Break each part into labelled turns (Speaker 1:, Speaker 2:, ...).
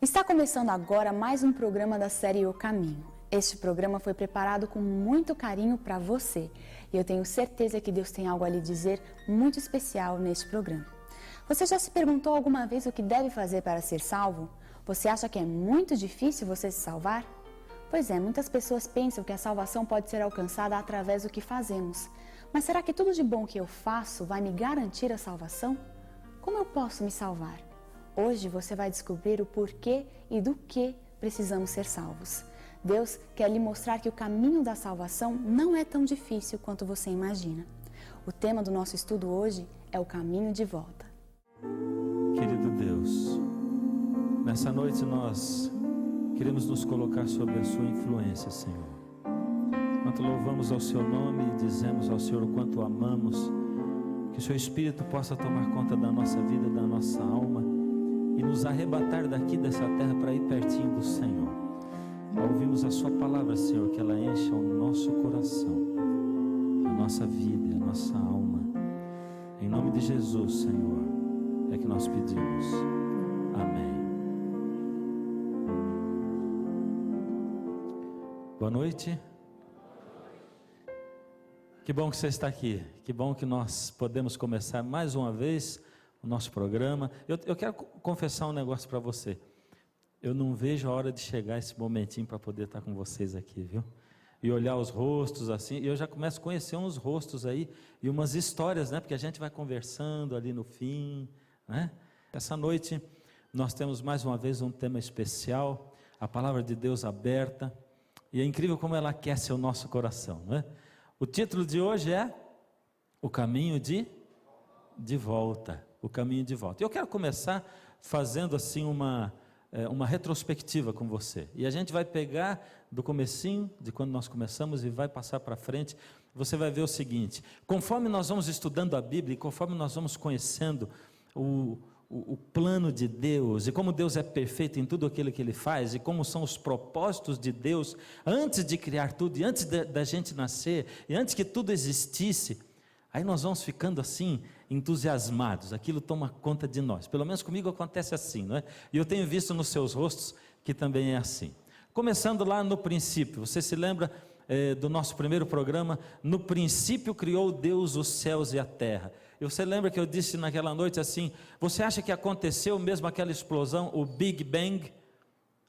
Speaker 1: Está começando agora mais um programa da série O Caminho. Este programa foi preparado com muito carinho para você e eu tenho certeza que Deus tem algo a lhe dizer muito especial neste programa. Você já se perguntou alguma vez o que deve fazer para ser salvo? Você acha que é muito difícil você se salvar? Pois é, muitas pessoas pensam que a salvação pode ser alcançada através do que fazemos. Mas será que tudo de bom que eu faço vai me garantir a salvação? Como eu posso me salvar? Hoje você vai descobrir o porquê e do que precisamos ser salvos. Deus quer lhe mostrar que o caminho da salvação não é tão difícil quanto você imagina. O tema do nosso estudo hoje é o caminho de volta.
Speaker 2: Querido Deus, nessa noite nós queremos nos colocar sob a sua influência, Senhor. Enquanto louvamos ao seu nome e dizemos ao Senhor o quanto o amamos, que o seu Espírito possa tomar conta da nossa vida, da nossa alma e nos arrebatar daqui dessa terra para ir pertinho do Senhor. Ao ouvirmos a sua palavra, Senhor, que ela encha o nosso coração, a nossa vida, a nossa alma. Em nome de Jesus, Senhor, é que nós pedimos. Amém. Boa noite. Que bom que você está aqui. Que bom que nós podemos começar mais uma vez o nosso programa. Eu quero confessar um negócio para você. Eu não vejo a hora de chegar esse momentinho para poder estar com vocês aqui, viu? E olhar os rostos assim, e eu já começo a conhecer uns rostos aí, e umas histórias, né? Porque a gente vai conversando ali no fim, né? Essa noite nós temos mais uma vez um tema especial, a palavra de Deus aberta, e é incrível como ela aquece o nosso coração, né? O título de hoje é O Caminho de Volta. O Caminho de Volta. Eu quero começar fazendo assim uma retrospectiva com você. E a gente vai pegar do comecinho, de quando nós começamos, e vai passar para frente. Você vai ver o seguinte: conforme nós vamos estudando a Bíblia, e conforme nós vamos conhecendo o plano de Deus, e como Deus é perfeito em tudo aquilo que Ele faz, e como são os propósitos de Deus, antes de criar tudo, e antes da gente nascer, e antes que tudo existisse, aí nós vamos ficando assim, entusiasmados, aquilo toma conta de nós, pelo menos comigo acontece assim, não é? E eu tenho visto nos seus rostos que também é assim. Começando lá no princípio, você se lembra do nosso primeiro programa? No princípio criou Deus os céus e a terra. E você lembra que eu disse naquela noite assim: você acha que aconteceu mesmo aquela explosão, o Big Bang?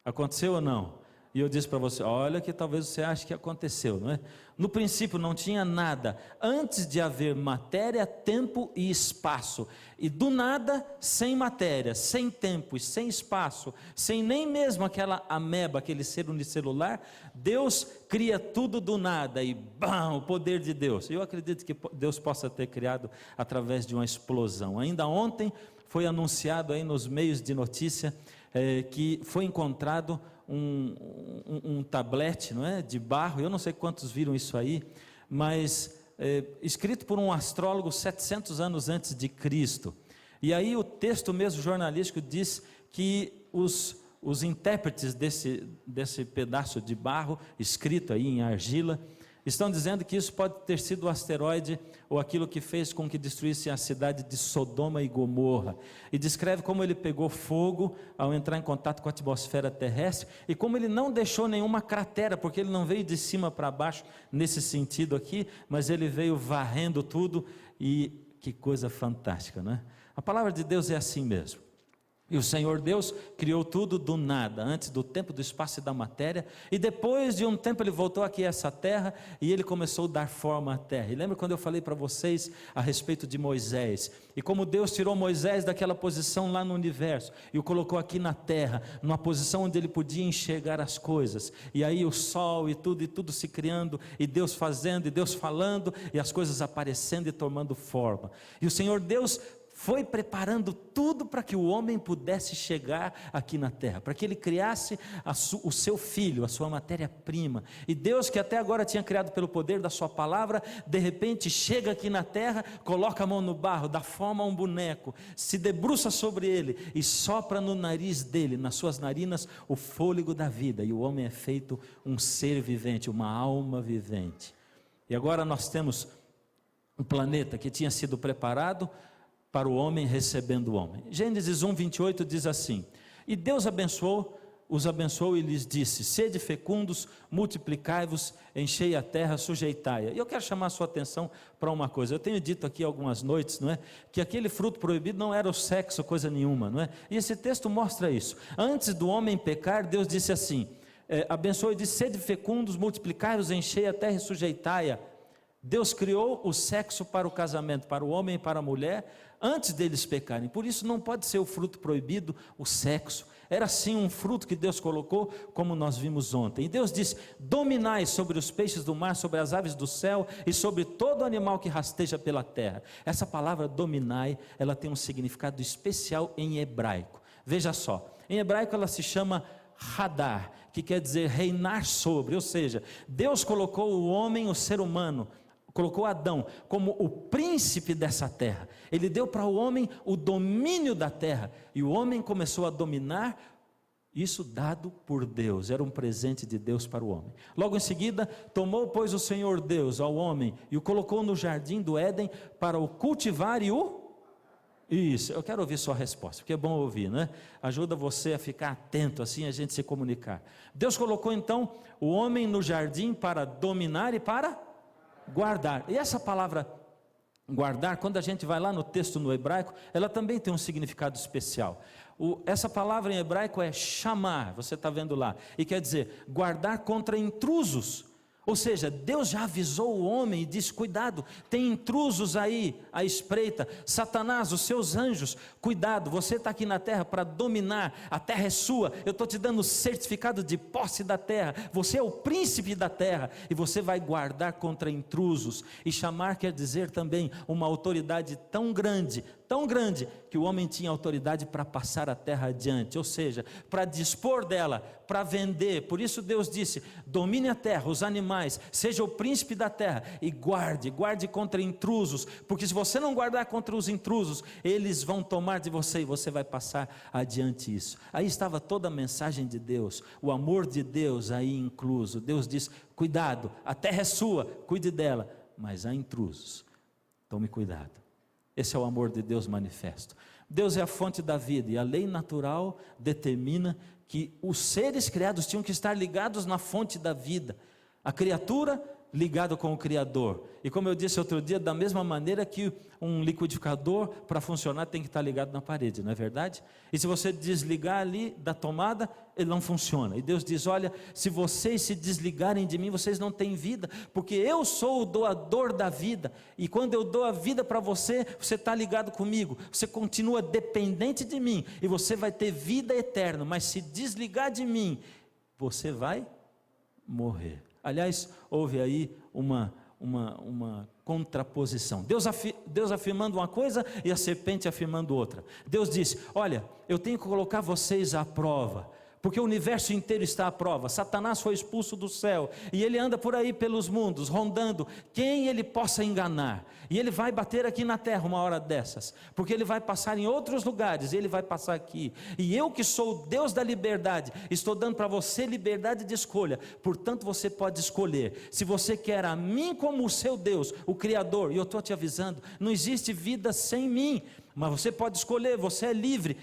Speaker 2: Aconteceu ou não? E eu disse para você: olha que talvez você ache que aconteceu, não é? No princípio não tinha nada, antes de haver matéria, tempo e espaço, e do nada, sem matéria, sem tempo e sem espaço, sem nem mesmo aquela ameba, aquele ser unicelular, Deus cria tudo do nada, e bam, o poder de Deus. Eu acredito que Deus possa ter criado através de uma explosão. Ainda ontem foi anunciado aí nos meios de notícia que foi encontrado um tablete, não é, de barro. Eu não sei quantos viram isso aí, mas escrito por um astrólogo 700 anos antes de Cristo. E aí o texto mesmo jornalístico diz que os intérpretes desse pedaço de barro, escrito aí em argila, estão dizendo que isso pode ter sido o asteroide ou aquilo que fez com que destruísse a cidade de Sodoma e Gomorra. E descreve como ele pegou fogo ao entrar em contato com a atmosfera terrestre e como ele não deixou nenhuma cratera, porque ele não veio de cima para baixo nesse sentido aqui, mas ele veio varrendo tudo. E que coisa fantástica, não é? A palavra de Deus é assim mesmo. E o Senhor Deus criou tudo do nada, antes do tempo, do espaço e da matéria, e depois de um tempo Ele voltou aqui a essa terra, e Ele começou a dar forma à terra. E lembra quando eu falei para vocês a respeito de Moisés, e como Deus tirou Moisés daquela posição lá no universo, e o colocou aqui na terra, numa posição onde ele podia enxergar as coisas, e aí o sol e tudo se criando, e Deus fazendo, e Deus falando, e as coisas aparecendo e tomando forma. E o Senhor Deus foi preparando tudo para que o homem pudesse chegar aqui na terra, para que ele criasse o seu filho, a sua matéria-prima. E Deus, que até agora tinha criado pelo poder da sua palavra, de repente chega aqui na terra, coloca a mão no barro, dá forma a um boneco, se debruça sobre ele e sopra no nariz dele, nas suas narinas, o fôlego da vida. E o homem é feito um ser vivente, uma alma vivente. E agora nós temos um planeta que tinha sido preparado para o homem recebendo o homem. Gênesis 1:28 diz assim: E Deus os abençoou e lhes disse: sede fecundos, multiplicai-vos, enchei a terra, sujeitai-a. E eu quero chamar a sua atenção para uma coisa. Eu tenho dito aqui algumas noites, não é? Que aquele fruto proibido não era o sexo, coisa nenhuma, não é? E esse texto mostra isso. Antes do homem pecar, Deus disse assim, abençoou e disse: sede fecundos, multiplicai-vos, enchei a terra e sujeitai-a. Deus criou o sexo para o casamento, para o homem e para a mulher, antes deles pecarem. Por isso não pode ser o fruto proibido, o sexo. Era sim um fruto que Deus colocou, como nós vimos ontem. E Deus disse: dominai sobre os peixes do mar, sobre as aves do céu e sobre todo animal que rasteja pela terra. Essa palavra dominai, ela tem um significado especial em hebraico. Veja só, em hebraico ela se chama hadar, que quer dizer reinar sobre. Ou seja, Deus colocou o homem, o ser humano, colocou Adão como o príncipe dessa terra. Ele deu para o homem o domínio da terra, e o homem começou a dominar, isso dado por Deus, era um presente de Deus para o homem. Logo em seguida, tomou pois o Senhor Deus ao homem, e o colocou no jardim do Éden, para o cultivar e o... Isso, eu quero ouvir sua resposta, porque é bom ouvir, né? Ajuda você a ficar atento, assim a gente se comunicar. Deus colocou então o homem no jardim para dominar e para guardar. E essa palavra guardar, quando a gente vai lá no texto no hebraico, ela também tem um significado especial. Essa palavra em hebraico é chamar, você está vendo lá, e quer dizer guardar contra intrusos. Ou seja, Deus já avisou o homem e disse: cuidado, tem intrusos aí à espreita, Satanás, os seus anjos, cuidado, você está aqui na terra para dominar, a terra é sua, eu estou te dando o certificado de posse da terra, você é o príncipe da terra, e você vai guardar contra intrusos. E chamar quer dizer também uma autoridade tão grande, que o homem tinha autoridade para passar a terra adiante, ou seja, para dispor dela, para vender. Por isso Deus disse: domine a terra, os animais, seja o príncipe da terra, e guarde contra intrusos, porque se você não guardar contra os intrusos, eles vão tomar de você, e você vai passar adiante isso. Aí estava toda a mensagem de Deus, o amor de Deus aí incluso. Deus diz: cuidado, a terra é sua, cuide dela, mas há intrusos, tome cuidado. Esse é o amor de Deus manifesto. Deus é a fonte da vida, e a lei natural determina que os seres criados tinham que estar ligados na fonte da vida. A criatura ligado com o Criador. E como eu disse outro dia, da mesma maneira que um liquidificador, para funcionar, tem que estar ligado na parede, não é verdade? E se você desligar ali da tomada, ele não funciona. E Deus diz: olha, se vocês se desligarem de mim, vocês não têm vida, porque eu sou o doador da vida, e quando eu dou a vida para você, você está ligado comigo, você continua dependente de mim, e você vai ter vida eterna. Mas se desligar de mim, você vai morrer. Aliás, houve aí uma contraposição. Deus afirmando uma coisa e a serpente afirmando outra. Deus disse: olha, eu tenho que colocar vocês à prova, porque o universo inteiro está à prova. Satanás foi expulso do céu, e ele anda por aí pelos mundos, rondando quem ele possa enganar, e ele vai bater aqui na terra uma hora dessas, porque ele vai passar em outros lugares, e ele vai passar aqui, e eu que sou o Deus da liberdade, estou dando para você liberdade de escolha, portanto você pode escolher, se você quer a mim como o seu Deus, o Criador, e eu estou te avisando, não existe vida sem mim, mas você pode escolher, você é livre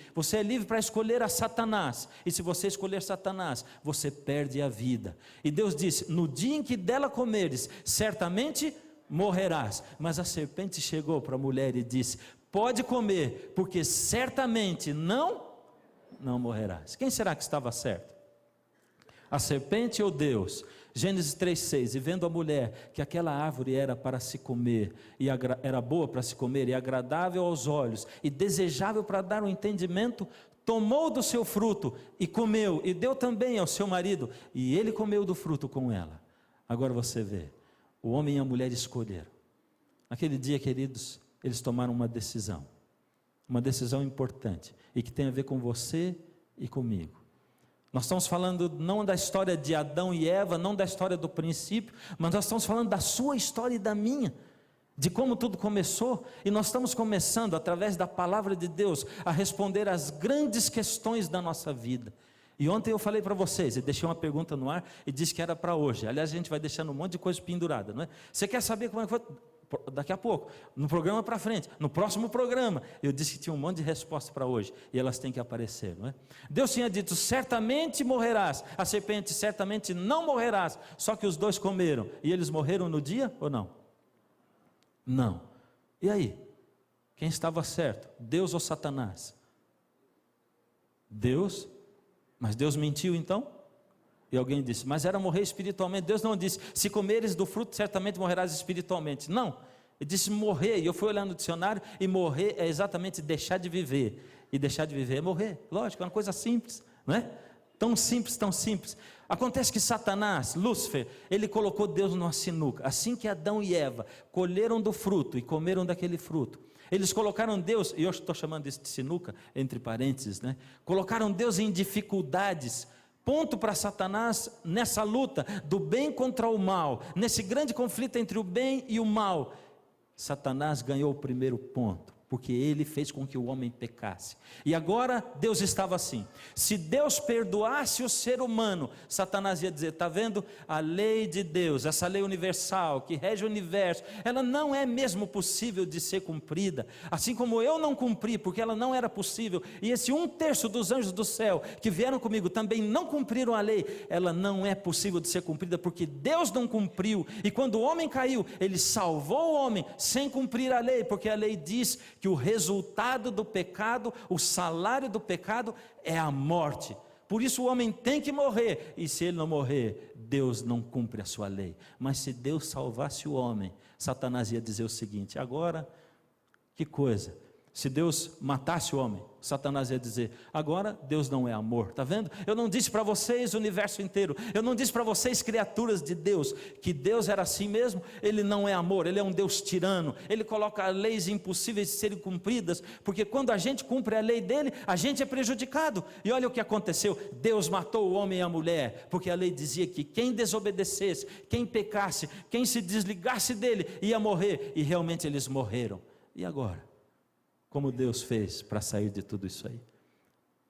Speaker 2: para escolher a Satanás, e se você escolher Satanás, você perde a vida. E Deus disse: no dia em que dela comeres, certamente morrerás. Mas a serpente chegou para a mulher e disse: pode comer, porque certamente não morrerás. Quem será que estava certo? A serpente ou Deus? Gênesis 3,6, e vendo a mulher que aquela árvore era para se comer, e era boa para se comer, e agradável aos olhos, e desejável para dar um entendimento, tomou do seu fruto, e comeu, e deu também ao seu marido, e ele comeu do fruto com ela. Agora você vê, o homem e a mulher escolheram. Naquele dia, queridos, eles tomaram uma decisão importante, e que tem a ver com você e comigo. Nós estamos falando não da história de Adão e Eva, não da história do princípio, mas nós estamos falando da sua história e da minha, de como tudo começou, e nós estamos começando, através da palavra de Deus, a responder às grandes questões da nossa vida. E ontem eu falei para vocês, e deixei uma pergunta no ar, e disse que era para hoje. Aliás, a gente vai deixando um monte de coisa pendurada, não é? Você quer saber como é que foi? daqui a pouco, no programa para frente, no próximo programa. Eu disse que tinha um monte de respostas para hoje, e elas têm que aparecer, não é? Deus tinha dito, certamente morrerás, a serpente, certamente não morrerás, só que os dois comeram, e eles morreram no dia ou não? Não. E aí? Quem estava certo? Deus ou Satanás? Deus, mas Deus mentiu então? E alguém disse, mas era morrer espiritualmente. Deus não disse, se comeres do fruto, certamente morrerás espiritualmente. Não, ele disse morrer, e eu fui olhar no dicionário, e morrer é exatamente deixar de viver, e deixar de viver é morrer, lógico, é uma coisa simples, não é? Tão simples, tão simples. Acontece que Satanás, Lúcifer, ele colocou Deus numa sinuca, assim que Adão e Eva colheram do fruto, e comeram daquele fruto, eles colocaram Deus, e eu estou chamando isso de sinuca, entre parênteses, né? Colocaram Deus em dificuldades, ponto para Satanás nessa luta do bem contra o mal, nesse grande conflito entre o bem e o mal. Satanás ganhou o primeiro ponto, porque ele fez com que o homem pecasse. E agora Deus estava assim, se Deus perdoasse o ser humano, Satanás ia dizer, está vendo? A lei de Deus, essa lei universal que rege o universo, ela não é mesmo possível de ser cumprida, assim como eu não cumpri, porque ela não era possível, e esse 1/3 dos anjos do céu, que vieram comigo, também não cumpriram a lei, ela não é possível de ser cumprida, porque Deus não cumpriu, e quando o homem caiu, ele salvou o homem, sem cumprir a lei, porque a lei diz que o resultado do pecado, o salário do pecado é a morte. Por isso o homem tem que morrer, e se ele não morrer, Deus não cumpre a sua lei. Mas se Deus salvasse o homem, Satanás ia dizer o seguinte, agora, que coisa, se Deus matasse o homem, Satanás ia dizer, agora Deus não é amor, está vendo? Eu não disse para vocês o universo inteiro, eu não disse para vocês criaturas de Deus, que Deus era assim mesmo, Ele não é amor, Ele é um Deus tirano, Ele coloca leis impossíveis de serem cumpridas, porque quando a gente cumpre a lei dEle, a gente é prejudicado, e olha o que aconteceu, Deus matou o homem e a mulher, porque a lei dizia que quem desobedecesse, quem pecasse, quem se desligasse dEle, ia morrer, e realmente eles morreram. E agora? Como Deus fez para sair de tudo isso aí?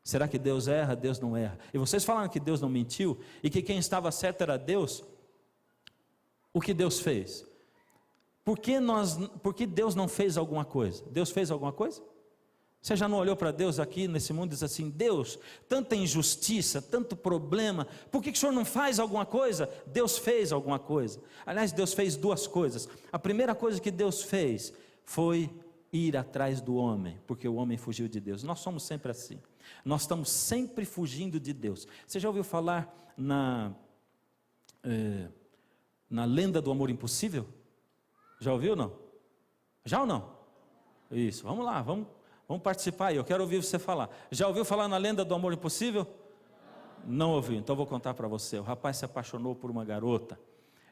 Speaker 2: Será que Deus erra? Deus não erra. E vocês falaram que Deus não mentiu, e que quem estava certo era Deus. O que Deus fez? Por que Deus não fez alguma coisa? Deus fez alguma coisa? Você já não olhou para Deus aqui nesse mundo e diz assim, Deus, tanta injustiça, tanto problema, por que o Senhor não faz alguma coisa? Deus fez alguma coisa. Aliás, Deus fez duas coisas. A primeira coisa que Deus fez foi ir atrás do homem, porque o homem fugiu de Deus. Nós somos sempre assim, nós estamos sempre fugindo de Deus. Você já ouviu falar na lenda do amor impossível? Já ouviu ou não? Já ou não? Isso, vamos lá, vamos participar aí, eu quero ouvir você falar. Já ouviu falar na lenda do amor impossível? Não ouviu, então vou contar para você. O rapaz se apaixonou por uma garota,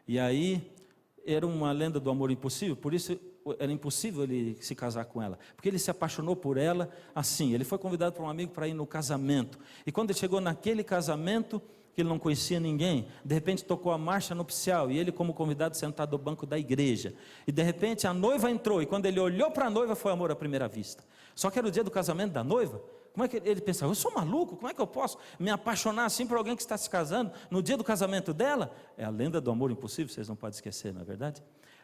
Speaker 2: e aí era uma lenda do amor impossível, por isso era impossível ele se casar com ela, porque ele se apaixonou por ela assim, ele foi convidado por um amigo para ir no casamento, e quando ele chegou naquele casamento, que ele não conhecia ninguém, de repente tocou a marcha nupcial, e ele como convidado sentado no banco da igreja, e de repente a noiva entrou, e quando ele olhou para a noiva, foi amor à primeira vista, só que era o dia do casamento da noiva. Como é que ele pensava, eu sou maluco, como é que eu posso me apaixonar assim por alguém que está se casando, no dia do casamento dela? É a lenda do amor impossível, vocês não podem esquecer, não é verdade?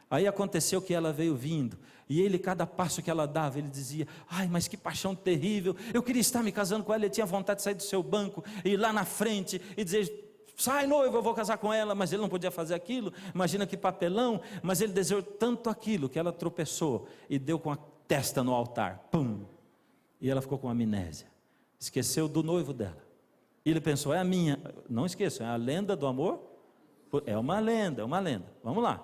Speaker 2: Aí aconteceu que ela veio vindo, e ele, cada passo que ela dava, ele dizia, ai, mas que paixão terrível, eu queria estar me casando com ela, ele tinha vontade de sair do seu banco, e ir lá na frente, e dizer, sai noivo, eu vou casar com ela, mas ele não podia fazer aquilo, imagina que papelão, mas ele desejou tanto aquilo, que ela tropeçou, e deu com a testa no altar, pum, e ela ficou com amnésia, esqueceu do noivo dela, e ele pensou, é a minha, não esqueça, é a lenda do amor, é uma lenda, vamos lá.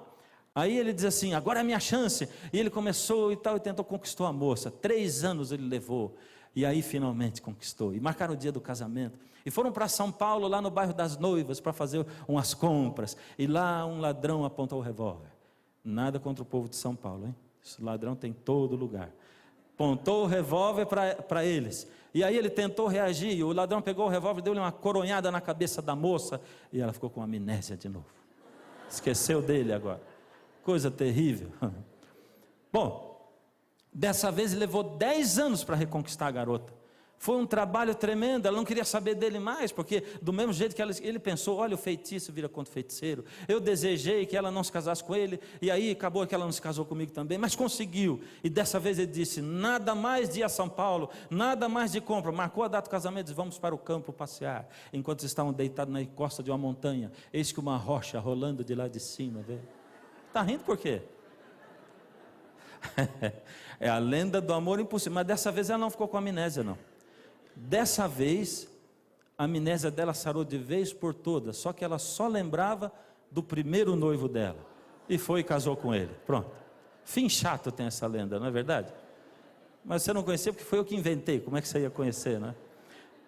Speaker 2: Aí ele diz assim, agora é a minha chance, e ele começou e tal, e tentou, conquistou a moça, 3 anos ele levou, e aí finalmente conquistou, e marcaram o dia do casamento, e foram para São Paulo, lá no bairro das Noivas, para fazer umas compras, e lá um ladrão apontou o revólver, nada contra o povo de São Paulo, hein? Esse ladrão tem todo lugar, apontou o revólver para eles, e aí ele tentou reagir, e o ladrão pegou o revólver, deu-lhe uma coronhada na cabeça da moça, e ela ficou com amnésia de novo, esqueceu dele agora. Coisa terrível. Bom, dessa vez ele levou 10 anos para reconquistar a garota. Foi um trabalho tremendo, ela não queria saber dele mais, porque do mesmo jeito que ele pensou, olha, o feitiço vira contra o feiticeiro, eu desejei que ela não se casasse com ele, e aí acabou que ela não se casou comigo também, mas conseguiu, e dessa vez ele disse, nada mais de ir a São Paulo, nada mais de compra, marcou a data do casamento, disse, vamos para o campo passear, enquanto eles estavam deitados na costa de uma montanha, eis que uma rocha rolando de lá de cima, está rindo por quê? É a lenda do amor impossível, mas dessa vez ela não ficou com amnésia não. Dessa vez, a amnésia dela sarou de vez por todas, só que ela só lembrava do primeiro noivo dela, e foi e casou com ele, pronto. Fim chato tem essa lenda, não é verdade? Mas você não conhecia porque foi eu que inventei, como é que você ia conhecer, né?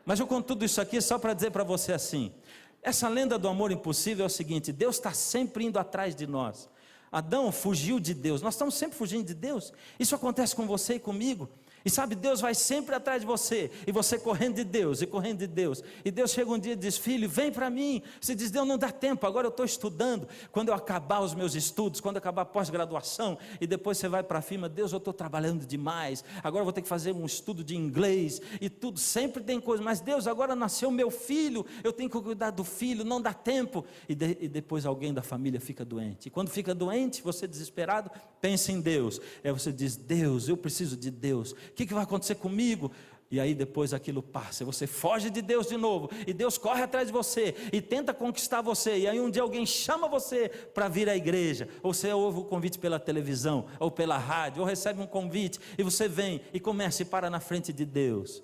Speaker 2: Mas eu conto tudo isso aqui só para dizer para você assim, essa lenda do amor impossível é o seguinte, Deus está sempre indo atrás de nós. Adão fugiu de Deus, nós estamos sempre fugindo de Deus, isso acontece com você e comigo, e sabe, Deus vai sempre atrás de você, e você correndo de Deus, e correndo de Deus, e Deus chega um dia e diz, filho, vem para mim, você diz, Deus não dá tempo, agora eu estou estudando, quando eu acabar os meus estudos, quando eu acabar a pós-graduação, e depois você vai para a firma, Deus eu estou trabalhando demais, agora eu vou ter que fazer um estudo de inglês, e tudo, sempre tem coisa, mas Deus, agora nasceu meu filho, eu tenho que cuidar do filho, não dá tempo, e depois alguém da família fica doente, e quando fica doente, você desesperado, pensa em Deus, aí você diz, Deus, eu preciso de Deus, o que vai acontecer comigo? E aí depois aquilo passa, você foge de Deus de novo, e Deus corre atrás de você, e tenta conquistar você, e aí um dia alguém chama você para vir à igreja, ou você ouve o convite pela televisão, ou pela rádio, ou recebe um convite, e você vem, e começa e para na frente de Deus.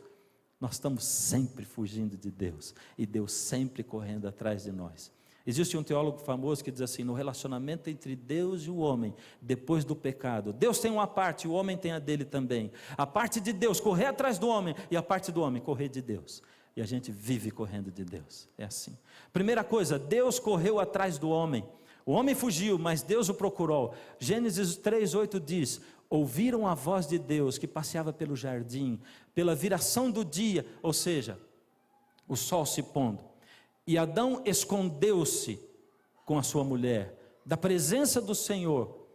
Speaker 2: Nós estamos sempre fugindo de Deus, e Deus sempre correndo atrás de nós. Existe um teólogo famoso que diz assim, no relacionamento entre Deus e o homem, depois do pecado, Deus tem uma parte, o homem tem a dele também, a parte de Deus, correr atrás do homem, e a parte do homem, correr de Deus, e a gente vive correndo de Deus, é assim. Primeira coisa, Deus correu atrás do homem, o homem fugiu, mas Deus o procurou. Gênesis 3:8 diz, ouviram a voz de Deus, que passeava pelo jardim, pela viração do dia, ou seja, o sol se pondo, e Adão escondeu-se com a sua mulher, da presença do Senhor,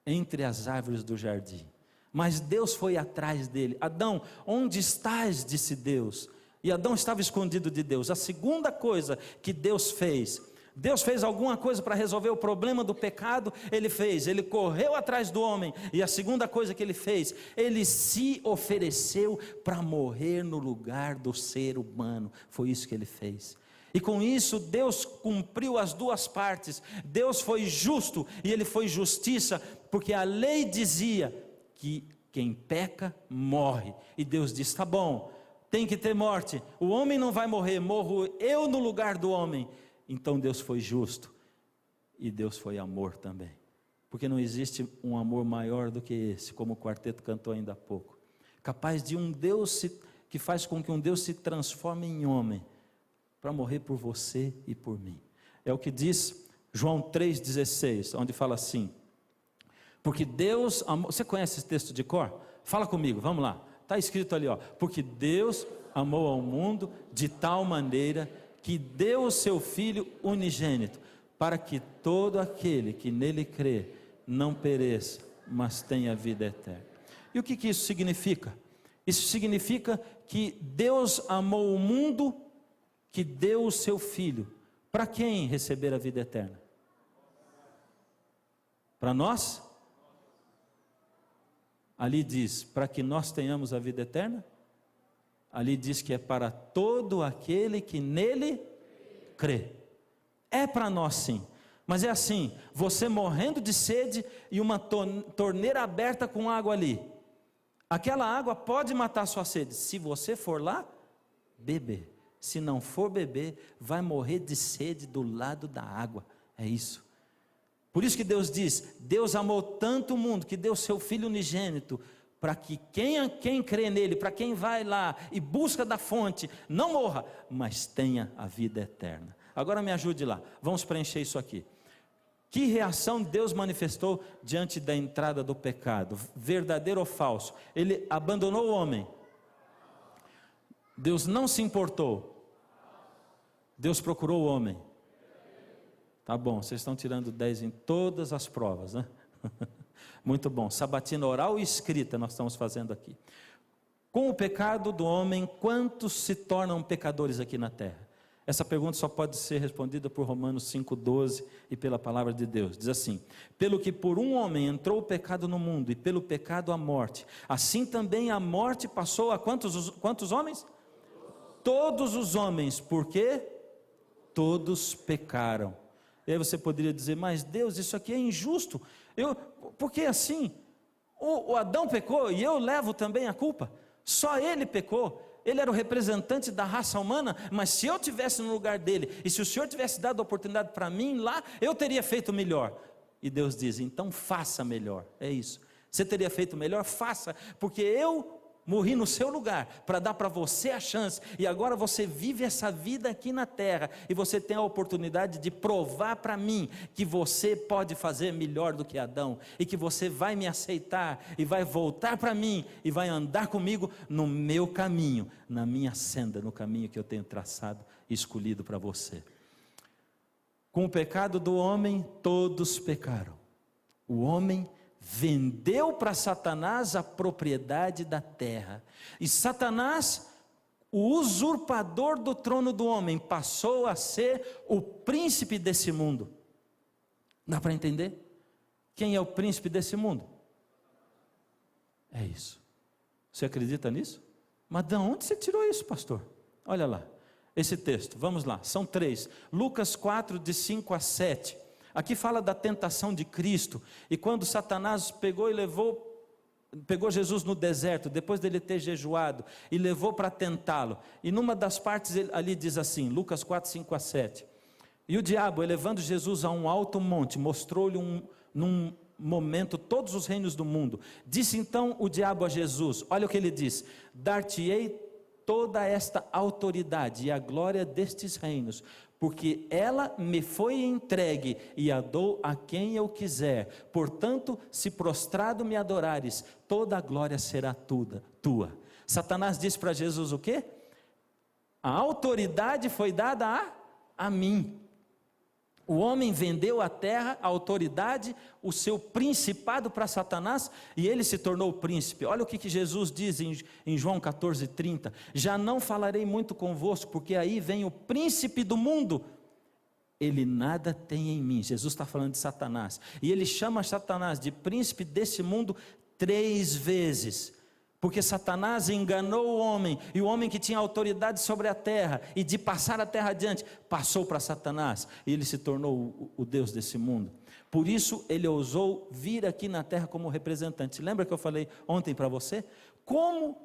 Speaker 2: entre as árvores do jardim. Mas Deus foi atrás dele. Adão, onde estás? Disse Deus. E Adão estava escondido de Deus. A segunda coisa que Deus fez alguma coisa para resolver o problema do pecado, ele correu atrás do homem, e a segunda coisa que ele fez, ele se ofereceu para morrer no lugar do ser humano, foi isso que ele fez. E com isso Deus cumpriu as duas partes, Deus foi justo, e ele foi justiça, porque a lei dizia que quem peca morre, e Deus disse, tá bom, tem que ter morte, o homem não vai morrer, morro eu no lugar do homem. Então Deus foi justo, e Deus foi amor também, porque não existe um amor maior do que esse, como o quarteto cantou ainda há pouco, capaz de um Deus que faz com que um Deus se transforme em homem, para morrer por você e por mim. É o que diz João 3,16, onde fala assim, porque Deus amou, você conhece esse texto de cor? Fala comigo, vamos lá, está escrito ali, porque Deus amou ao mundo de tal maneira, que deu o seu Filho unigênito, para que todo aquele que nele crê, não pereça, mas tenha vida eterna. E o que isso significa? Isso significa que Deus amou o mundo, que deu o seu Filho, para quem receber a vida eterna? Para nós? Ali diz, para que nós tenhamos a vida eterna? Ali diz que é para todo aquele que nele crê. É para nós sim, mas é assim, você morrendo de sede e uma torneira aberta com água ali, aquela água pode matar sua sede, se você for lá, beber. Se não for beber, vai morrer de sede do lado da água, é isso. Por isso que Deus diz, Deus amou tanto o mundo, que deu seu Filho unigênito, para que quem crê nele, para quem vai lá e busca da fonte, não morra, mas tenha a vida eterna. Agora me ajude lá, vamos preencher isso aqui. Que reação Deus manifestou diante da entrada do pecado? Verdadeiro ou falso? Ele abandonou o homem. Deus não se importou. Deus procurou o homem. Tá bom, vocês estão tirando 10 em todas as provas, né? Muito bom, sabatina oral e escrita nós estamos fazendo aqui. Com o pecado do homem, quantos se tornam pecadores aqui na terra? Essa pergunta só pode ser respondida por Romanos 5,12 e pela palavra de Deus. Diz assim: pelo que por um homem entrou o pecado no mundo, e pelo pecado a morte, assim também a morte passou a quantos homens? Todos os homens, porque todos pecaram. E aí você poderia dizer: mas Deus, isso aqui é injusto, porque assim, o Adão pecou e eu levo também a culpa, só ele pecou. Ele era o representante da raça humana, mas se eu tivesse no lugar dele, e se o Senhor tivesse dado a oportunidade para mim lá, eu teria feito melhor. E Deus diz: então faça melhor. É isso. Você teria feito melhor? Faça, porque eu morri no seu lugar, para dar para você a chance, e agora você vive essa vida aqui na terra, e você tem a oportunidade de provar para mim, que você pode fazer melhor do que Adão, e que você vai me aceitar, e vai voltar para mim, e vai andar comigo no meu caminho, na minha senda, no caminho que eu tenho traçado e escolhido para você. Com o pecado do homem, todos pecaram. O homem vendeu para Satanás a propriedade da terra, e Satanás, o usurpador do trono do homem, passou a ser o príncipe desse mundo. Dá para entender? Quem é o príncipe desse mundo? É isso. Você acredita nisso? Mas de onde você tirou isso, pastor? Olha lá, esse texto, vamos lá, são 3, Lucas 4, de 5 a 7, aqui fala da tentação de Cristo, e quando Satanás pegou Jesus no deserto, depois dele ter jejuado, e levou para tentá-lo, e numa das partes ali diz assim, Lucas 4, 5 a 7, e o diabo, elevando Jesus a um alto monte, mostrou-lhe num momento todos os reinos do mundo. Disse então o diabo a Jesus, olha o que ele diz: dar-te-ei toda esta autoridade e a glória destes reinos, porque ela me foi entregue e a dou a quem eu quiser. Portanto, se prostrado me adorares, toda a glória será tua. Satanás disse para Jesus o quê? A autoridade foi dada a mim. O homem vendeu a terra, a autoridade, o seu principado para Satanás, e ele se tornou o príncipe. Olha o que Jesus diz em João 14:30, já não falarei muito convosco, porque aí vem o príncipe do mundo, ele nada tem em mim. Jesus está falando de Satanás, e ele chama Satanás de príncipe desse mundo 3 vezes, porque Satanás enganou o homem, e o homem que tinha autoridade sobre a terra, e de passar a terra adiante, passou para Satanás, e ele se tornou o Deus desse mundo. Por isso ele ousou vir aqui na terra como representante. Lembra que eu falei ontem para você? Como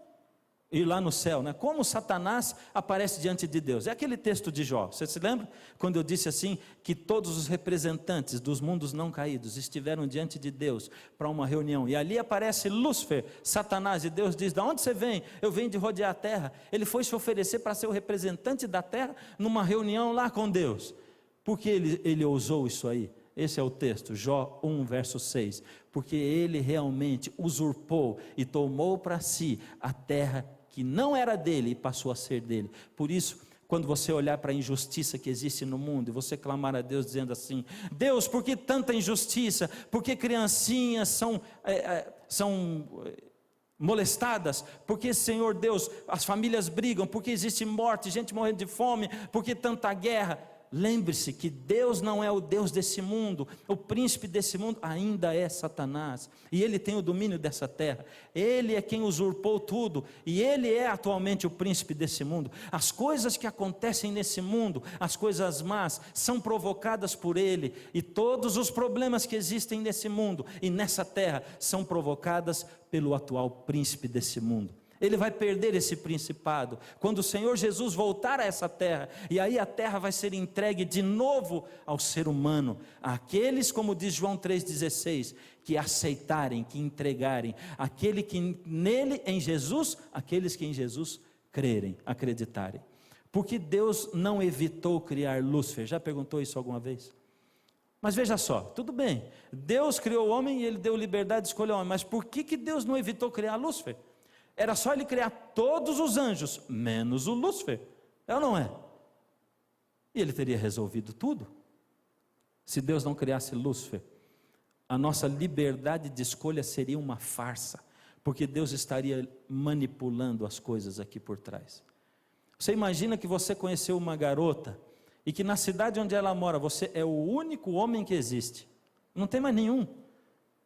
Speaker 2: ir lá no céu, né? Como Satanás aparece diante de Deus? É aquele texto de Jó, você se lembra? Quando eu disse assim, que todos os representantes dos mundos não caídos estiveram diante de Deus para uma reunião, e ali aparece Lúcifer, Satanás, e Deus diz: de onde você vem? Eu venho de rodear a terra. Ele foi se oferecer para ser o representante da terra, numa reunião lá com Deus. Por que ele ousou isso aí? Esse é o texto, Jó 1, verso 6, porque ele realmente usurpou e tomou para si a terra que não era dele e passou a ser dele. Por isso, quando você olhar para a injustiça que existe no mundo, e você clamar a Deus dizendo assim: Deus, por que tanta injustiça? Por que criancinhas são molestadas? Por que, Senhor Deus, as famílias brigam? Por que existe morte, gente morrendo de fome? Por que tanta guerra? Lembre-se que Deus não é o Deus desse mundo, o príncipe desse mundo ainda é Satanás, e ele tem o domínio dessa terra, ele é quem usurpou tudo, e ele é atualmente o príncipe desse mundo. As coisas que acontecem nesse mundo, as coisas más, são provocadas por ele, e todos os problemas que existem nesse mundo e nessa terra, são provocadas pelo atual príncipe desse mundo. Ele vai perder esse principado quando o Senhor Jesus voltar a essa terra, e aí a terra vai ser entregue de novo ao ser humano, aqueles, como diz João 3,16, que aceitarem, que entregarem, aquele que nele, em Jesus, aqueles que em Jesus crerem, acreditarem. Porque Deus não evitou criar Lúcifer? Já perguntou isso alguma vez? Mas veja só, tudo bem, Deus criou o homem e ele deu liberdade de escolher o homem, mas por que Deus não evitou criar Lúcifer? Era só ele criar todos os anjos, menos o Lúcifer, é ou não é? E ele teria resolvido tudo. Se Deus não criasse Lúcifer, a nossa liberdade de escolha seria uma farsa, porque Deus estaria manipulando as coisas aqui por trás. Você imagina que você conheceu uma garota, e que na cidade onde ela mora, você é o único homem que existe, não tem mais nenhum,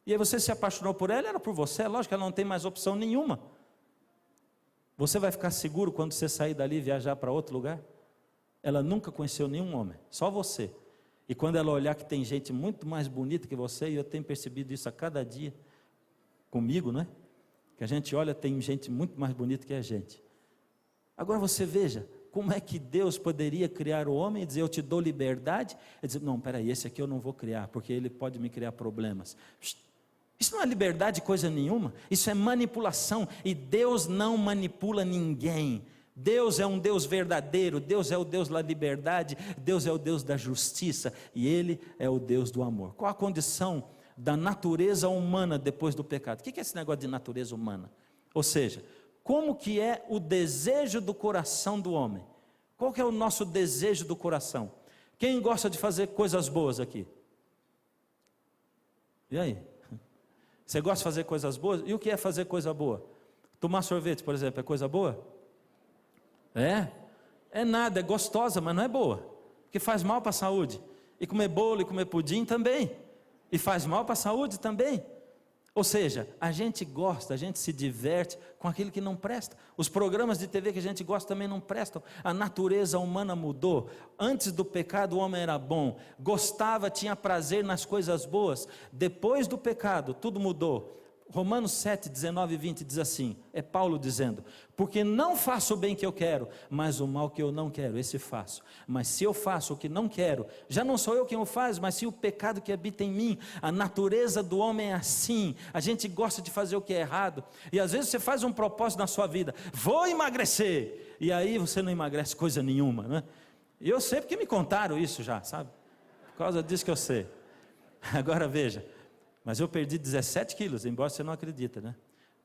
Speaker 2: e aí você se apaixonou por ela, era por você, é lógico que ela não tem mais opção nenhuma. Você vai ficar seguro quando você sair dali e viajar para outro lugar? Ela nunca conheceu nenhum homem, só você. E quando ela olhar que tem gente muito mais bonita que você, e eu tenho percebido isso a cada dia, comigo, né? Que a gente olha, tem gente muito mais bonita que a gente. Agora você veja, como é que Deus poderia criar o homem e dizer, eu te dou liberdade? E dizer, não, peraí, esse aqui eu não vou criar, porque ele pode me criar problemas. Isso não é liberdade coisa nenhuma, isso é manipulação, e Deus não manipula ninguém. Deus é um Deus verdadeiro, Deus é o Deus da liberdade, Deus é o Deus da justiça, e Ele é o Deus do amor. Qual a condição da natureza humana depois do pecado? O que é esse negócio de natureza humana? Ou seja, como que é o desejo do coração do homem? Qual que é o nosso desejo do coração? Quem gosta de fazer coisas boas aqui? E aí? Você gosta de fazer coisas boas? E o que é fazer coisa boa? Tomar sorvete, por exemplo, é coisa boa? É nada, é gostosa, mas não é boa, porque faz mal para a saúde. E comer bolo e comer pudim também, e faz mal para a saúde também. Ou seja, a gente gosta, a gente se diverte com aquilo que não presta. Os programas de TV que a gente gosta também não prestam. A natureza humana mudou. Antes do pecado o homem era bom, gostava, tinha prazer nas coisas boas. Depois do pecado tudo mudou. Romanos 7, 19 e 20 diz assim, é Paulo dizendo, porque não faço o bem que eu quero, mas o mal que eu não quero, esse faço. Mas se eu faço o que não quero, já não sou eu quem o faz, mas sim o pecado que habita em mim. A natureza do homem é assim, a gente gosta de fazer o que é errado, e às vezes você faz um propósito na sua vida, vou emagrecer, e aí você não emagrece coisa nenhuma, né? E eu sei porque me contaram isso já, sabe? Por causa disso que eu sei. Agora veja, mas eu perdi 17 quilos, embora você não acredita, né?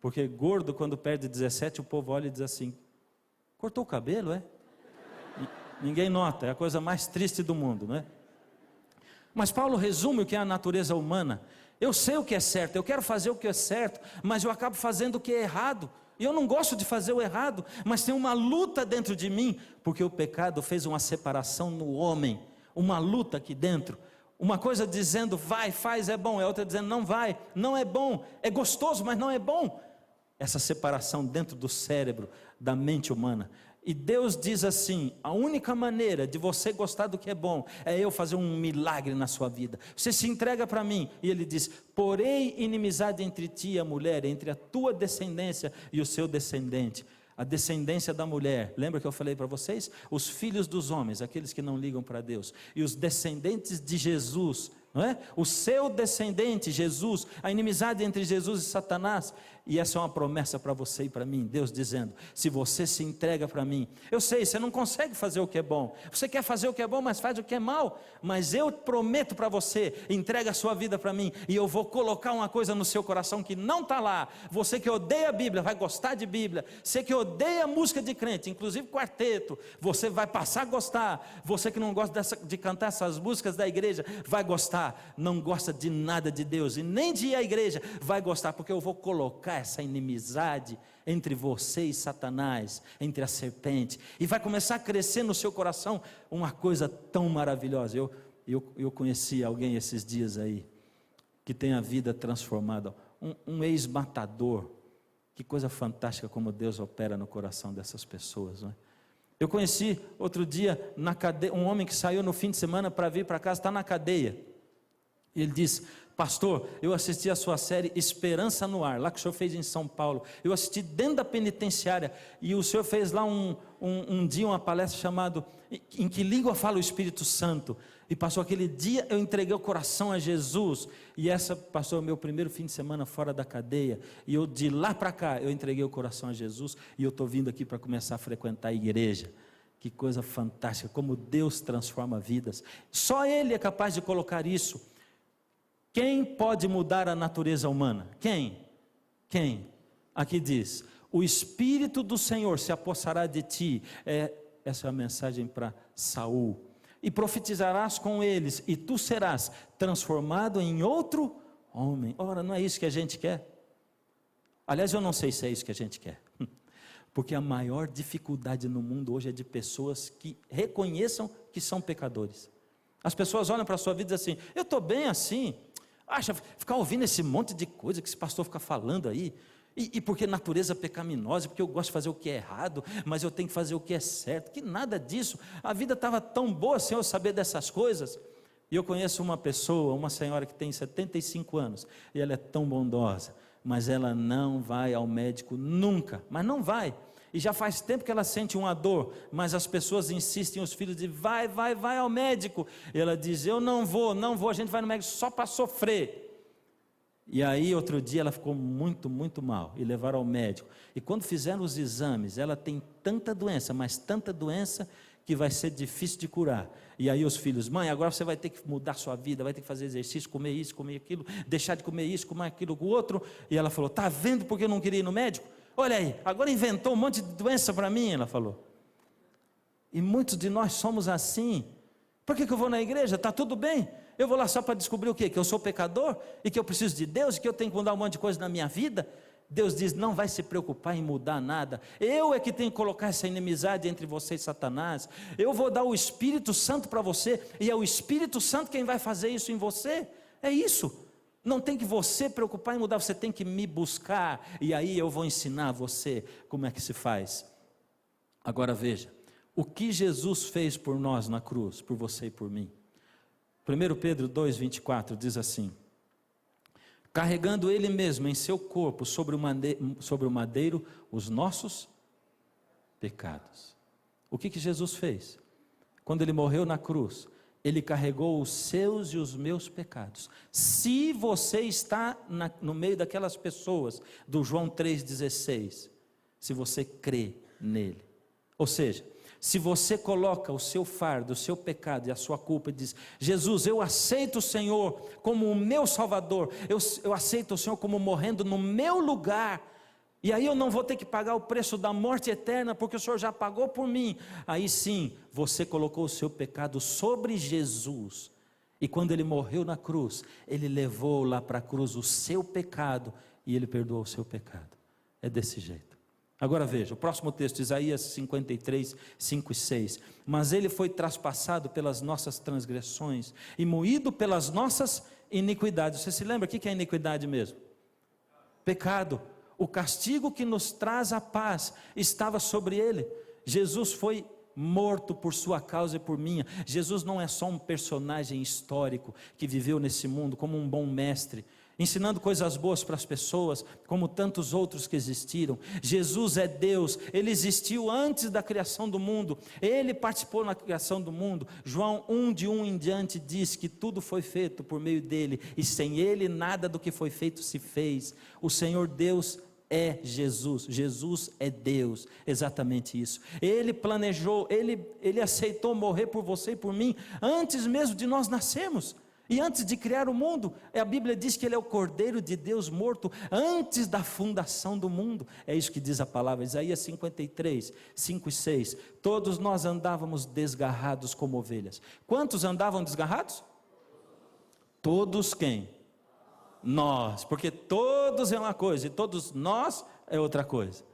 Speaker 2: Porque gordo, quando perde 17, o povo olha e diz assim, cortou o cabelo, é? Ninguém nota, é a coisa mais triste do mundo, né? Mas Paulo resume o que é a natureza humana. Eu sei o que é certo, eu quero fazer o que é certo, mas eu acabo fazendo o que é errado. E eu não gosto de fazer o errado, mas tem uma luta dentro de mim, porque o pecado fez uma separação no homem, uma luta aqui dentro. Uma coisa dizendo vai, faz, é bom, a outra dizendo não vai, não é bom, é gostoso, mas não é bom. Essa separação dentro do cérebro, da mente humana. E Deus diz assim, a única maneira de você gostar do que é bom, é eu fazer um milagre na sua vida. Você se entrega para mim, e Ele diz, porém inimizade entre ti e a mulher, entre a tua descendência e o seu descendente. A descendência da mulher, lembra que eu falei para vocês? Os filhos dos homens, aqueles que não ligam para Deus, e os descendentes de Jesus, não é? O seu descendente, Jesus, a inimizade entre Jesus e Satanás. E essa é uma promessa para você e para mim, Deus dizendo, se você se entrega para mim, eu sei, você não consegue fazer o que é bom, você quer fazer o que é bom, mas faz o que é mal, mas eu prometo para você, entrega a sua vida para mim, e eu vou colocar uma coisa no seu coração que não está lá. Você que odeia a Bíblia, vai gostar de Bíblia. Você que odeia música de crente, inclusive quarteto, você vai passar a gostar. Você que não gosta de cantar essas músicas da igreja, vai gostar. Não gosta de nada de Deus, e nem de ir à igreja, vai gostar, porque eu vou colocar essa inimizade entre você e Satanás, entre a serpente, e vai começar a crescer no seu coração uma coisa tão maravilhosa. Eu conheci alguém esses dias aí, que tem a vida transformada, um ex-matador. Que coisa fantástica como Deus opera no coração dessas pessoas, não é? Eu conheci outro dia na cadeia, um homem que saiu no fim de semana para vir para casa, está na cadeia. E ele disse, pastor, eu assisti a sua série Esperança no Ar, lá que o senhor fez em São Paulo. Eu assisti dentro da penitenciária, e o senhor fez lá um dia uma palestra chamada Em que língua fala o Espírito Santo? E passou aquele dia, eu entreguei o coração a Jesus, e essa passou o meu primeiro fim de semana fora da cadeia, e eu de lá para cá, eu entreguei o coração a Jesus, e eu estou vindo aqui para começar a frequentar a igreja. Que coisa fantástica, como Deus transforma vidas. Só Ele é capaz de colocar isso. Quem pode mudar a natureza humana? Quem? Aqui diz, o Espírito do Senhor se apossará de ti. Essa é a mensagem para Saul. E profetizarás com eles, e tu serás transformado em outro homem. Ora, não é isso que a gente quer? Aliás, eu não sei se é isso que a gente quer. Porque a maior dificuldade no mundo hoje é de pessoas que reconheçam que são pecadores. As pessoas olham para a sua vida e dizem assim: eu estou bem assim. Acha, ficar ouvindo esse monte de coisa que esse pastor fica falando aí. E porque natureza pecaminosa, porque eu gosto de fazer o que é errado, mas eu tenho que fazer o que é certo. Que nada disso. A vida estava tão boa sem eu saber dessas coisas. E eu conheço uma pessoa, uma senhora que tem 75 anos, e ela é tão bondosa, mas ela não vai ao médico nunca, mas não vai. E já faz tempo que ela sente uma dor, mas as pessoas insistem, os filhos dizem: vai ao médico. E ela diz: eu não vou, a gente vai no médico só para sofrer. E aí outro dia ela ficou muito, muito mal, e levaram ao médico. E quando fizeram os exames, ela tem tanta doença, mas tanta doença, que vai ser difícil de curar. E aí os filhos: mãe, agora você vai ter que mudar sua vida, vai ter que fazer exercício, comer isso, comer aquilo, deixar de comer isso, comer aquilo, o outro. E ela falou: está vendo porque eu não queria ir no médico? Olha aí, agora inventou um monte de doença para mim, ela falou. E muitos de nós somos assim. Por que eu vou na igreja? Está tudo bem. Eu vou lá só para descobrir o quê? Que eu sou pecador? E que eu preciso de Deus? E que eu tenho que mudar um monte de coisa na minha vida? Deus diz: não vai se preocupar em mudar nada. Eu é que tenho que colocar essa inimizade entre você e Satanás. Eu vou dar o Espírito Santo para você, e é o Espírito Santo quem vai fazer isso em você. É isso. Não tem que você preocupar em mudar, você tem que me buscar, e aí eu vou ensinar você como é que se faz. Agora veja, o que Jesus fez por nós na cruz, por você e por mim. 1 Pedro 2,24 diz assim: carregando Ele mesmo em seu corpo sobre o madeiro os nossos pecados. O que Jesus fez? Quando Ele morreu na cruz, Ele carregou os seus e os meus pecados. Se você está no meio daquelas pessoas, do João 3,16, se você crê nele, ou seja, se você coloca o seu fardo, o seu pecado e a sua culpa e diz: Jesus, eu aceito o Senhor como o meu Salvador, eu aceito o Senhor como morrendo no meu lugar, e aí eu não vou ter que pagar o preço da morte eterna, porque o Senhor já pagou por mim. Aí sim, você colocou o seu pecado sobre Jesus, e quando Ele morreu na cruz, Ele levou lá para a cruz o seu pecado, e Ele perdoou o seu pecado. É desse jeito. Agora veja, o próximo texto, Isaías 53, 5 e 6. Mas Ele foi traspassado pelas nossas transgressões, e moído pelas nossas iniquidades. Você se lembra o que é iniquidade mesmo? Pecado. O castigo que nos traz a paz estava sobre Ele. Jesus foi morto por sua causa e por minha. Jesus não é só um personagem histórico que viveu nesse mundo como um bom mestre, ensinando coisas boas para as pessoas, como tantos outros que existiram. Jesus é Deus, Ele existiu antes da criação do mundo, Ele participou na criação do mundo. João 1, de 1 em diante, diz que tudo foi feito por meio dEle, e sem Ele nada do que foi feito se fez. O Senhor Deus é Jesus, Jesus é Deus, exatamente isso. Ele planejou, Ele aceitou morrer por você e por mim, antes mesmo de nós nascermos. E antes de criar o mundo, a Bíblia diz que Ele é o Cordeiro de Deus morto antes da fundação do mundo. É isso que diz a palavra, Isaías 53, 5 e 6. Todos nós andávamos desgarrados como ovelhas. Quantos andavam desgarrados? Todos quem? Nós, porque todos é uma coisa e todos nós é outra coisa.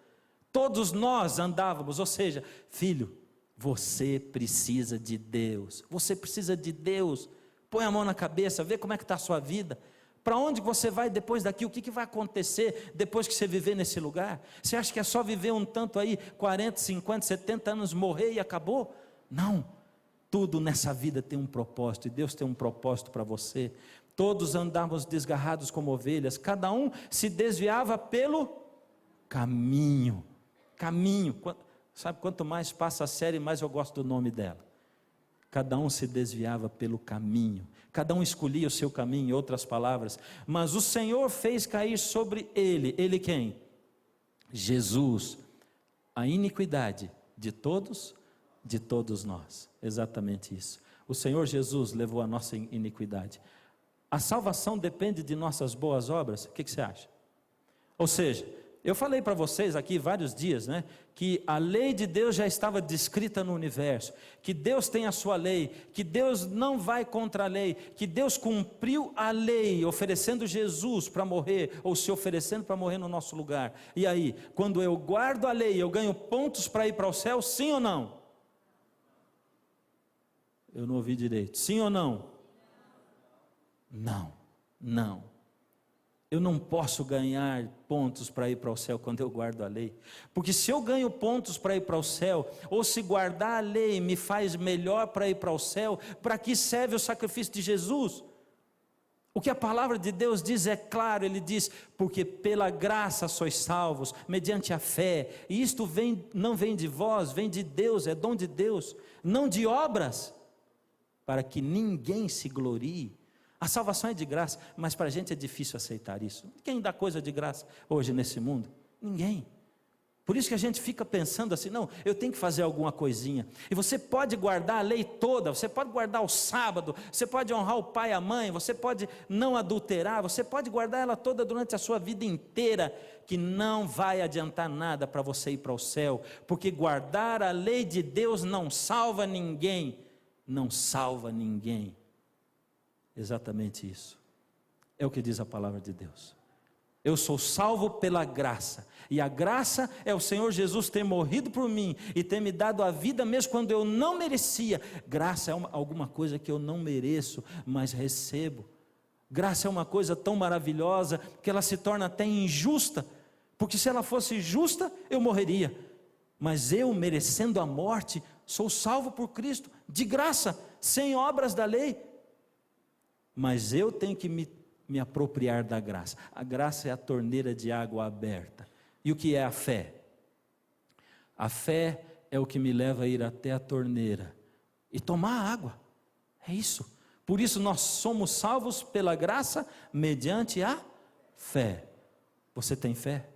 Speaker 2: Todos nós andávamos, ou seja, filho, você precisa de Deus. Você precisa de Deus. Põe a mão na cabeça, vê como é que está a sua vida. Para onde você vai depois daqui? O que vai acontecer depois que você viver nesse lugar? Você acha que é só viver um tanto aí, 40, 50, 70 anos, morrer e acabou? Não, tudo nessa vida tem um propósito, e Deus tem um propósito para você. Todos andávamos desgarrados como ovelhas, cada um se desviava pelo caminho. Sabe, quanto mais passa a série, mais eu gosto do nome dela. Cada um se desviava pelo caminho, cada um escolhia o seu caminho, em outras palavras, mas o Senhor fez cair sobre ele quem? Jesus, a iniquidade de todos nós, exatamente isso. O Senhor Jesus levou a nossa iniquidade. A salvação depende de nossas boas obras, o que você acha? Ou seja, Eu falei para vocês aqui vários dias, né, que a lei de Deus já estava descrita no universo, que Deus tem a sua lei, que Deus não vai contra a lei, que Deus cumpriu a lei, oferecendo Jesus para morrer, ou se oferecendo para morrer no nosso lugar. E aí, quando eu guardo a lei, eu ganho pontos para ir para o céu, sim ou não? Eu não ouvi direito, sim ou não? Não, não. Eu não posso ganhar pontos para ir para o céu quando eu guardo a lei. Porque se eu ganho pontos para ir para o céu, ou se guardar a lei me faz melhor para ir para o céu, para que serve o sacrifício de Jesus? O que a palavra de Deus diz é claro, ele diz, porque pela graça sois salvos, mediante a fé, e isto não vem de vós, vem de Deus, é dom de Deus, não de obras, para que ninguém se glorie. A salvação é de graça, mas para a gente é difícil aceitar isso. Quem dá coisa de graça hoje nesse mundo? Ninguém. Por isso que a gente fica pensando assim, não, eu tenho que fazer alguma coisinha. E você pode guardar a lei toda, você pode guardar o sábado, você pode honrar o pai e a mãe, você pode não adulterar, você pode guardar ela toda durante a sua vida inteira, que não vai adiantar nada para você ir para o céu, porque guardar a lei de Deus não salva ninguém, não salva ninguém. Exatamente isso, é o que diz a palavra de Deus. Eu sou salvo pela graça, e a graça é o Senhor Jesus ter morrido por mim, e ter me dado a vida mesmo quando eu não merecia. Graça é alguma coisa que eu não mereço, mas recebo. Graça é uma coisa tão maravilhosa, que ela se torna até injusta, porque se ela fosse justa, eu morreria, mas eu, merecendo a morte, sou salvo por Cristo, de graça, sem obras da lei. Mas eu tenho que me apropriar da graça. A graça é a torneira de água aberta. E o que é a fé? A fé é o que me leva a ir até a torneira e tomar água. É isso. Por isso nós somos salvos pela graça mediante a fé. Você tem fé?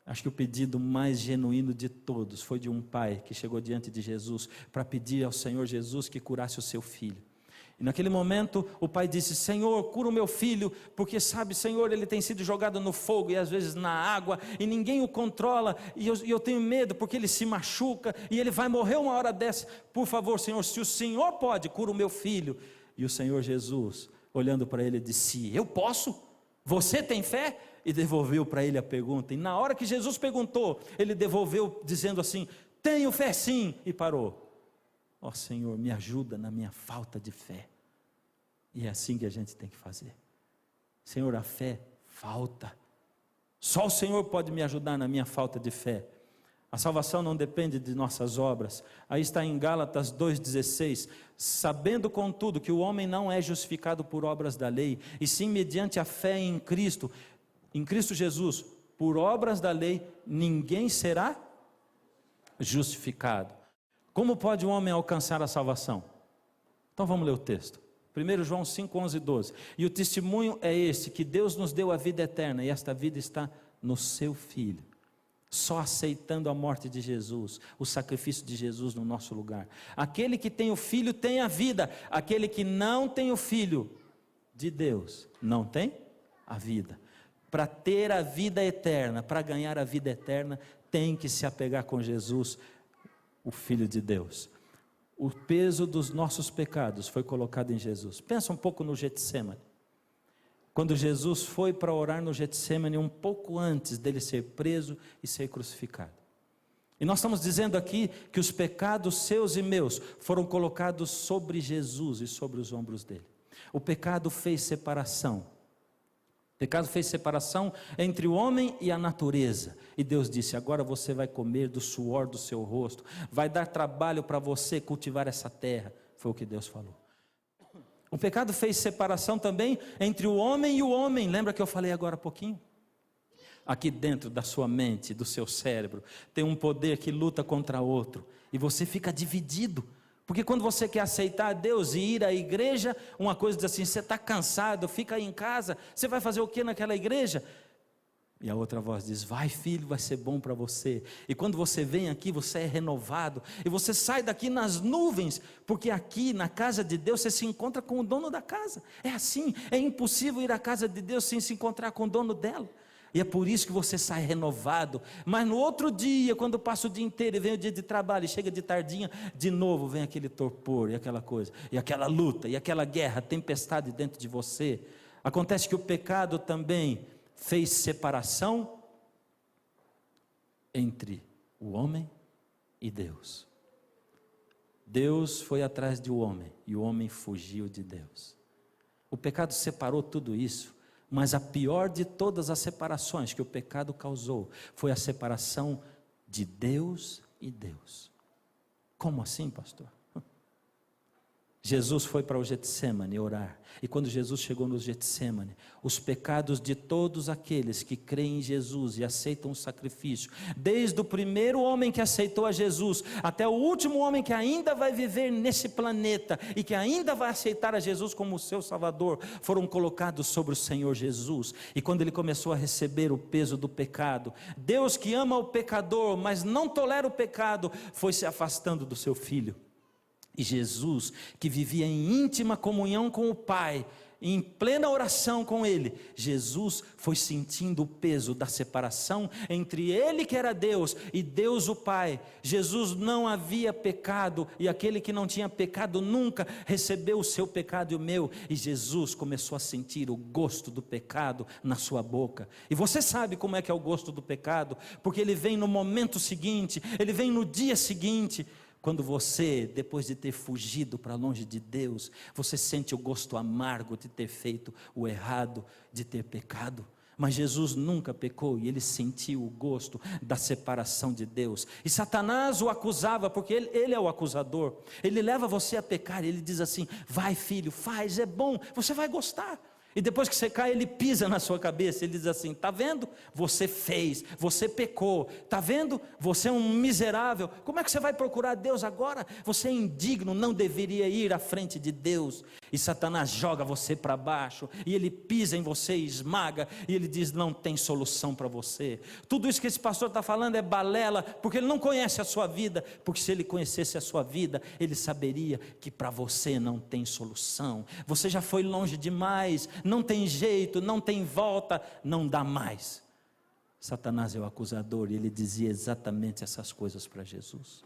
Speaker 2: Acho que o pedido mais genuíno de todos foi de um pai que chegou diante de Jesus para pedir ao Senhor Jesus que curasse o seu filho. E naquele momento o pai disse: Senhor, cura o meu filho, porque sabe, Senhor, ele tem sido jogado no fogo e às vezes na água, e ninguém o controla, e eu tenho medo porque ele se machuca, e ele vai morrer uma hora dessa. Por favor, Senhor, se o Senhor pode, cura o meu filho. E o Senhor Jesus, olhando para ele, disse: eu posso? Você tem fé? E devolveu para ele a pergunta. E na hora que Jesus perguntou, ele devolveu dizendo assim: tenho fé sim. E parou. Ó Senhor, me ajuda na minha falta de fé. E é assim que a gente tem que fazer. Senhor, a fé falta. Só o Senhor pode me ajudar na minha falta de fé. A salvação não depende de nossas obras. Aí está em Gálatas 2,16. Sabendo contudo que o homem não é justificado por obras da lei, e sim mediante a fé em Cristo Jesus, por obras da lei, ninguém será justificado. Como pode um homem alcançar a salvação? Então vamos ler o texto. 1 João 5, 11 e 12. E o testemunho é este, que Deus nos deu a vida eterna, e esta vida está no seu Filho. Só aceitando a morte de Jesus, o sacrifício de Jesus no nosso lugar. Aquele que tem o Filho tem a vida, aquele que não tem o Filho de Deus não tem a vida. Para ter a vida eterna, para ganhar a vida eterna, tem que se apegar com Jesus, o Filho de Deus. O peso dos nossos pecados foi colocado em Jesus. Pensa um pouco no Getsemane. Quando Jesus foi para orar no Getsemane, um pouco antes dele ser preso e ser crucificado. E nós estamos dizendo aqui que os pecados seus e meus foram colocados sobre Jesus e sobre os ombros dele. O pecado fez separação. O pecado fez separação entre o homem e a natureza. E Deus disse: agora você vai comer do suor do seu rosto. Vai dar trabalho para você cultivar essa terra. Foi o que Deus falou. O pecado fez separação também entre o homem e o homem. Lembra que eu falei agora há pouquinho? Aqui dentro da sua mente, do seu cérebro, tem um poder que luta contra outro. E você fica dividido. Porque quando você quer aceitar Deus e ir à igreja, uma coisa diz assim: você está cansado, fica aí em casa, você vai fazer o que naquela igreja? E a outra voz diz: vai filho, vai ser bom para você. E quando você vem aqui, você é renovado, e você sai daqui nas nuvens, porque aqui na casa de Deus você se encontra com o dono da casa. É assim, é impossível ir à casa de Deus sem se encontrar com o dono dela. E é por isso que você sai renovado. Mas no outro dia, quando passa o dia inteiro e vem o dia de trabalho e chega de tardinha, de novo vem aquele torpor e aquela coisa, e aquela luta, e aquela guerra, tempestade dentro de você. Acontece que o pecado também fez separação entre o homem e Deus. Deus foi atrás do homem e o homem fugiu de Deus. O pecado separou tudo isso. Mas a pior de todas as separações que o pecado causou foi a separação de Deus e Deus. Como assim, pastor? Jesus foi para o Getsemane orar, e quando Jesus chegou no Getsemane, os pecados de todos aqueles que creem em Jesus e aceitam o sacrifício, desde o primeiro homem que aceitou a Jesus, até o último homem que ainda vai viver nesse planeta, e que ainda vai aceitar a Jesus como seu Salvador, foram colocados sobre o Senhor Jesus. E quando ele começou a receber o peso do pecado, Deus, que ama o pecador, mas não tolera o pecado, foi se afastando do seu Filho. E Jesus, que vivia em íntima comunhão com o Pai, em plena oração com Ele, Jesus foi sentindo o peso da separação entre Ele, que era Deus, e Deus o Pai. Jesus não havia pecado, e aquele que não tinha pecado nunca recebeu o seu pecado e o meu, e Jesus começou a sentir o gosto do pecado na sua boca. E você sabe como é que é o gosto do pecado, porque ele vem no momento seguinte, ele vem no dia seguinte. Quando você, depois de ter fugido para longe de Deus, você sente o gosto amargo de ter feito o errado, de ter pecado. Mas Jesus nunca pecou e ele sentiu o gosto da separação de Deus. E Satanás o acusava, porque ele é o acusador. Ele leva você a pecar, ele diz assim: vai filho, faz, é bom, você vai gostar. E depois que você cai, ele pisa na sua cabeça, ele diz assim: está vendo? Você fez, você pecou, está vendo? Você é um miserável, como é que você vai procurar Deus agora? Você é indigno, não deveria ir à frente de Deus. E Satanás joga você para baixo, e ele pisa em você, esmaga, e ele diz: não tem solução para você. Tudo isso que esse pastor está falando é balela, porque ele não conhece a sua vida, porque se ele conhecesse a sua vida, ele saberia que para você não tem solução. Você já foi longe demais, não tem jeito, não tem volta, não dá mais. Satanás é o acusador, e ele dizia exatamente essas coisas para Jesus.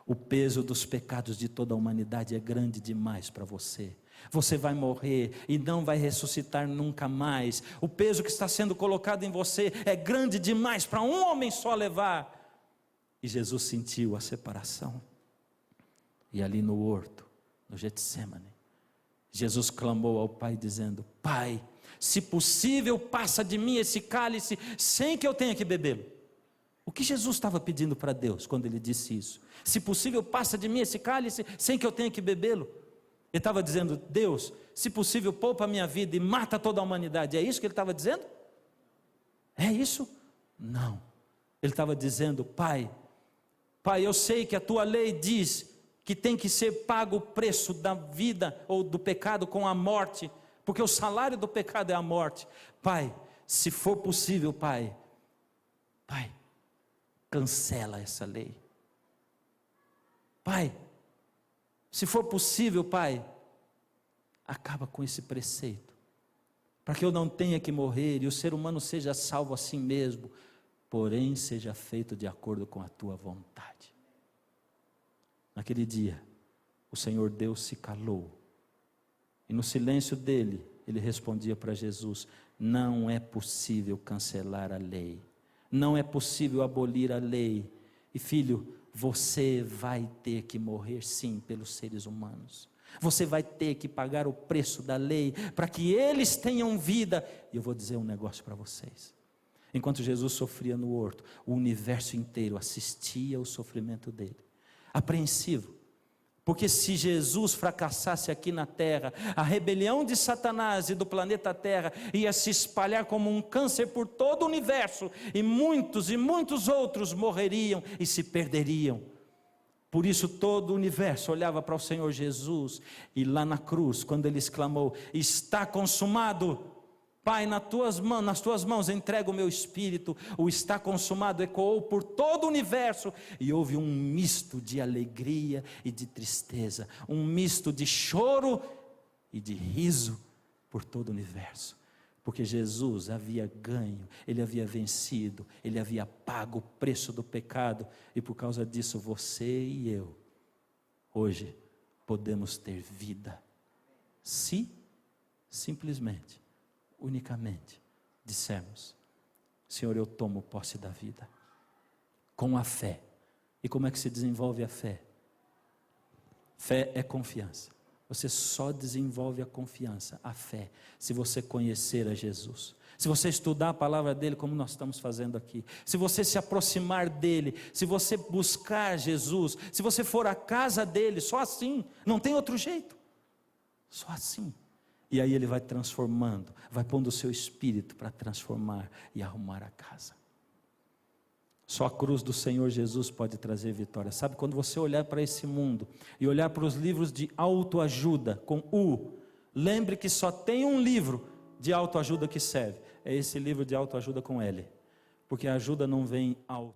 Speaker 2: O peso dos pecados de toda a humanidade é grande demais para você. Você vai morrer e não vai ressuscitar nunca mais. O peso que está sendo colocado em você é grande demais para um homem só levar. E Jesus sentiu a separação. E ali no horto, no Getsemane, Jesus clamou ao Pai dizendo: Pai, se possível, passa de mim esse cálice sem que eu tenha que bebê-lo. O que Jesus estava pedindo para Deus quando ele disse isso? Se possível, passa de mim esse cálice sem que eu tenha que bebê-lo. Ele estava dizendo: Deus, se possível, poupa a minha vida e mata toda a humanidade. É isso que ele estava dizendo? É isso? Não. Ele estava dizendo: Pai, eu sei que a tua lei diz que tem que ser pago o preço da vida ou do pecado com a morte, porque o salário do pecado é a morte. Pai, se for possível, Pai, cancela essa lei. Pai, se for possível, Pai, acaba com esse preceito, para que eu não tenha que morrer e o ser humano seja salvo assim mesmo, porém seja feito de acordo com a tua vontade. Naquele dia, o Senhor Deus se calou, e no silêncio dele, ele respondia para Jesus: não é possível cancelar a lei, não é possível abolir a lei. E filho, você vai ter que morrer sim pelos seres humanos, você vai ter que pagar o preço da lei, para que eles tenham vida. E eu vou dizer um negócio para vocês: enquanto Jesus sofria no horto, o universo inteiro assistia ao sofrimento dele, apreensivo, porque se Jesus fracassasse aqui na terra, a rebelião de Satanás e do planeta Terra ia se espalhar como um câncer por todo o universo, e muitos outros morreriam e se perderiam. Por isso todo o universo olhava para o Senhor Jesus, e lá na cruz, quando ele exclamou: está consumado, Pai, nas tuas mãos entrego o meu espírito, o está consumado ecoou por todo o universo, e houve um misto de alegria e de tristeza, um misto de choro e de riso por todo o universo, Porque Jesus havia ganho, Ele havia vencido, Ele havia pago o preço do pecado, e por causa disso você e eu, hoje, podemos ter vida, se simplesmente, unicamente, dissermos: Senhor, eu tomo posse da vida, com a fé. E como é que se desenvolve a fé? Fé é confiança. Você só desenvolve a confiança, a fé, se você conhecer a Jesus. Se você estudar a palavra dele, como nós estamos fazendo aqui. Se você se aproximar dele. Se você buscar Jesus. Se você for à casa dele, só assim. Não tem outro jeito. Só assim. E aí ele vai transformando, vai pondo o seu espírito para transformar e arrumar a casa. Só a cruz do Senhor Jesus pode trazer vitória. Sabe, quando você olhar para esse mundo e olhar para os livros de autoajuda com U, lembre que só tem um livro de autoajuda que serve. É esse livro de autoajuda com L. Porque a ajuda não vem auto.